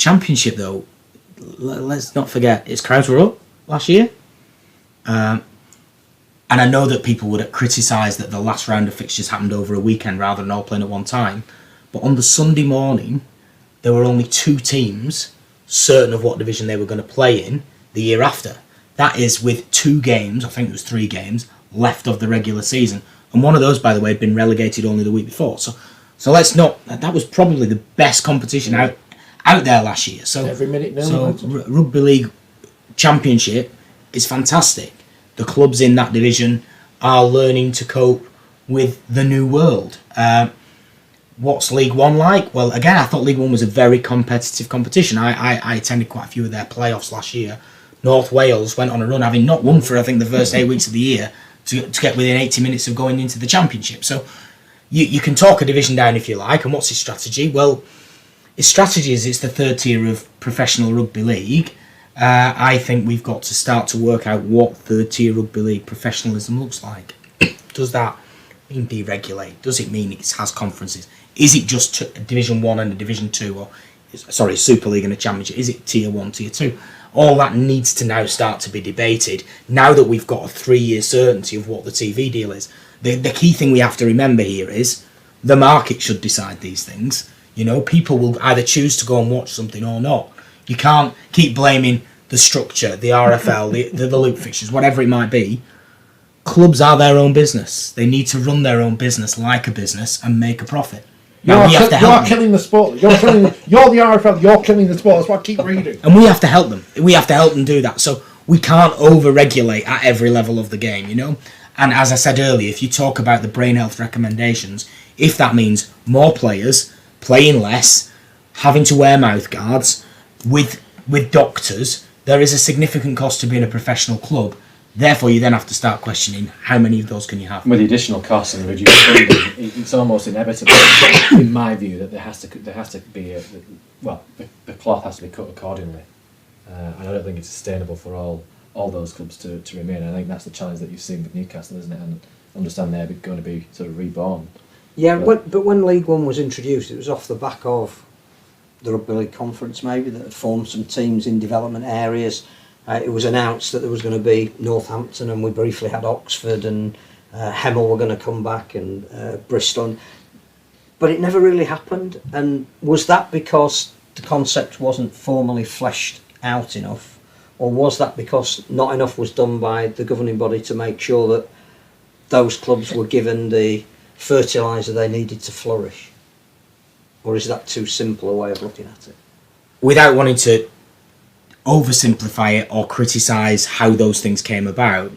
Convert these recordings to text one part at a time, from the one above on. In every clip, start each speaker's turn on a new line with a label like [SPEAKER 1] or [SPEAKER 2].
[SPEAKER 1] Championship, though, let's not forget, its crowds were up last year. And I know that people would criticise that the last round of fixtures happened over a weekend rather than all playing at one time. But on the Sunday morning, there were only 2 teams certain of what division they were going to play in the year after. That is with 2 games, I think it was 3 games, left of the regular season. And one of those, by the way, had been relegated only the week before. So let's not... That was probably the best competition out there last year. So
[SPEAKER 2] every minute now.
[SPEAKER 1] So Rugby League Championship is fantastic. The clubs in that division are learning to cope with the new world. What's League One like? Well, again, I thought League One was a very competitive competition. I attended quite a few of their playoffs last year. North Wales went on a run, having not won for, I think, the first 8 weeks of the year, to get within 80 minutes of going into the Championship. So you can talk a division down if you like. And what's his strategy? Well, his strategy is it's the 3rd tier of professional rugby league. I think we've got to start to work out what 3rd tier rugby league professionalism looks like. Does that mean deregulate? Does it mean it has conferences? Is it just a Division 1 and a Division 2? Or Super League and a Championship? Is it Tier 1, Tier 2? All that needs to now start to be debated now that we've got a 3-year certainty of what the TV deal is. The key thing we have to remember here is the market should decide these things. You know, people will either choose to go and watch something or not. You can't keep blaming the structure, the RFL, the loop fixtures, whatever it might be. Clubs are their own business. They need to run their own business like a business and make a profit.
[SPEAKER 2] You're killing the sport. You're the RFL. You're killing the sport. That's what I keep reading.
[SPEAKER 1] And we have to help them. We have to help them do that. So we can't over-regulate at every level of the game, you know. And as I said earlier, if you talk about the brain health recommendations, if that means more players playing less, having to wear mouth guards with doctors, there is a significant cost to being a professional club. Therefore, you then have to start questioning how many of those can you have.
[SPEAKER 3] With the additional costs and reduced funding, it's almost inevitable, in my view, that there has to be the cloth has to be cut accordingly, and I don't think it's sustainable for all those clubs to remain. I think that's the challenge that you've seen with Newcastle, isn't it? And I understand they're going to be sort of reborn.
[SPEAKER 4] Yeah, but when League One was introduced, it was off the back of the Rugby League Conference, maybe, that had formed some teams in development areas. It was announced that there was going to be Northampton, and we briefly had Oxford, and Hemel were going to come back, and Bristol. But it never really happened. And was that because the concept wasn't formally fleshed out enough? Or was that because not enough was done by the governing body to make sure that those clubs were given the fertiliser they needed to flourish? Or is that too simple a way of looking at it?
[SPEAKER 1] Without wanting to oversimplify it or criticise how those things came about,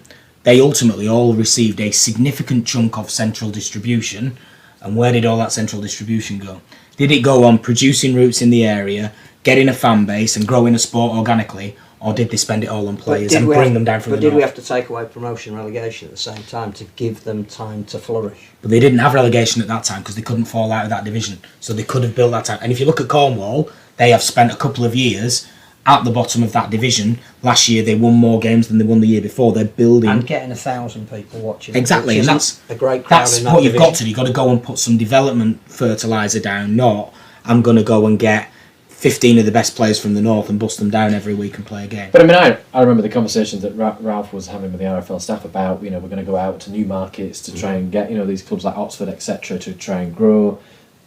[SPEAKER 1] they ultimately all received a significant chunk of central distribution. And where did all that central distribution go? Did it go on producing routes in the area, getting a fan base and growing a sport organically, or did they spend it all on players and bring them down from the north?
[SPEAKER 4] But did we have to take away promotion and relegation at the same time to give them time to flourish?
[SPEAKER 1] But they didn't have relegation at that time because they couldn't fall out of that division. So they could have built that time. And if you look at Cornwall, they have spent a couple of years at the bottom of that division. Last year they won more games than they won the year before. They're building
[SPEAKER 4] and getting 1,000 people watching.
[SPEAKER 1] Exactly, and that's
[SPEAKER 4] a great crowd.
[SPEAKER 1] That's
[SPEAKER 4] in that
[SPEAKER 1] what
[SPEAKER 4] division.
[SPEAKER 1] you've got to do. You've got to go and put some development fertiliser down. Not I'm going to go and get 15 of the best players from the north and bust them down every week and play a game.
[SPEAKER 3] But I mean, I remember the conversations that Ralph was having with the RFL staff about, we're going to go out to new markets to try and get, these clubs like Oxford, etc., to try and grow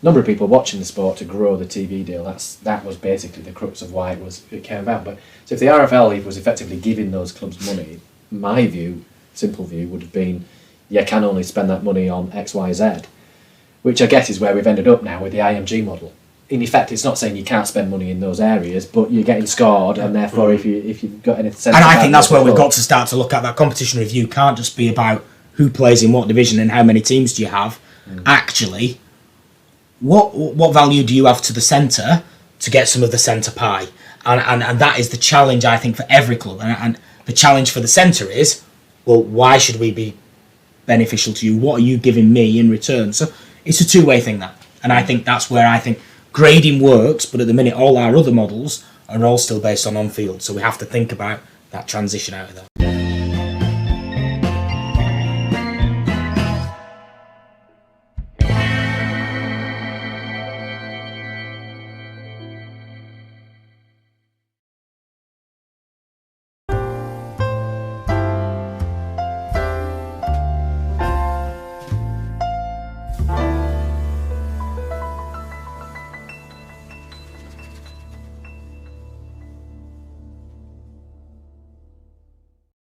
[SPEAKER 3] number of people watching the sport, to grow the TV deal. That was basically the crux of why it came about. But so if the RFL was effectively giving those clubs money, my view, simple view, would have been, you can only spend that money on X, Y, Z, which I guess is where we've ended up now with the IMG model. In effect, it's not saying you can't spend money in those areas, but you're getting scored, and therefore, if you've got anything,
[SPEAKER 1] and I think that's where we've got to start to look at that competition review. Can't just be about who plays in what division and how many teams do you have. Actually, what value do you have to the centre to get some of the centre pie? And that is the challenge, I think, for every club. And the challenge for the centre is, well, why should we be beneficial to you? What are you giving me in return? So it's a two-way thing, that. And I think that's where I think grading works, but at the minute all our other models are all still based on field, so we have to think about that transition out of that.